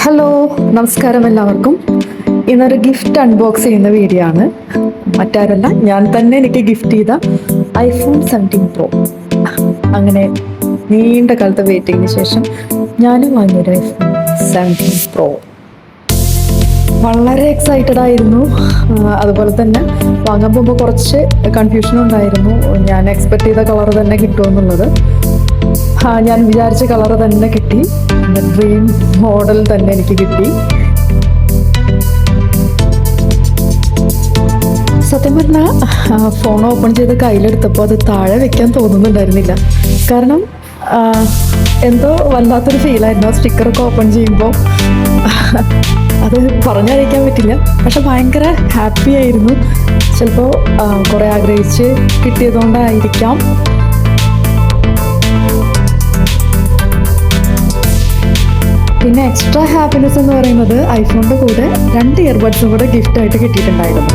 Hello, നമസ്കാരം എല്ലാവർക്കും. ഇന്നൊരു ഗിഫ്റ്റ് അൺബോക്സ് ചെയ്യുന്ന വീഡിയോ ആണ്. മറ്റാരല്ല, ഞാൻ തന്നെ എനിക്ക് ഗിഫ്റ്റ് ചെയ്ത ഐഫോൺ 17 പ്രോ. അങ്ങനെ നീണ്ട കാലത്തെ വെയിറ്റിങ്ങിന് ശേഷം ഞാനും വാങ്ങിയൊരു ഐഫോൺ 17 പ്രോ. വളരെ എക്സൈറ്റഡ് ആയിരുന്നു. അതുപോലെ തന്നെ വാങ്ങാൻ പോകുമ്പോൾ കുറച്ച് കൺഫ്യൂഷൻ ഉണ്ടായിരുന്നു. ഞാൻ എക്സ്പെക്ട് ചെയ്ത കളർ തന്നെ കിട്ടുമെന്നുള്ളത്. ഞാൻ വിചാരിച്ച കളർ തന്നെ കിട്ടി. ഡ്രീം മോഡൽ തന്നെ എനിക്ക് കിട്ടി. സത്യം പറഞ്ഞാൽ ഫോൺ ഓപ്പൺ ചെയ്ത് കയ്യിലെടുത്തപ്പോൾ അത് താഴെ വെക്കാൻ തോന്നുന്നുണ്ടായിരുന്നില്ല. കാരണം എന്തോ വല്ലാത്തൊരു ഫീലായിരുന്നു ആ സ്റ്റിക്കറൊക്കെ ഓപ്പൺ ചെയ്യുമ്പോൾ. അത് പറഞ്ഞറിയിക്കാൻ പറ്റില്ല. പക്ഷെ ഭയങ്കര ഹാപ്പി ആയിരുന്നു. ചിലപ്പോൾ കുറേ ആഗ്രഹിച്ച് കിട്ടിയതുകൊണ്ടായിരിക്കാം. പിന്നെ എക്സ്ട്രാ ഹാപ്പിനെസ് എന്ന് പറയുന്നത് ഐഫോണിൻ്റെ കൂടെ 2 ഇയർബഡ്സും കൂടെ ഗിഫ്റ്റായിട്ട് കിട്ടിയിട്ടുണ്ടായിരുന്നു.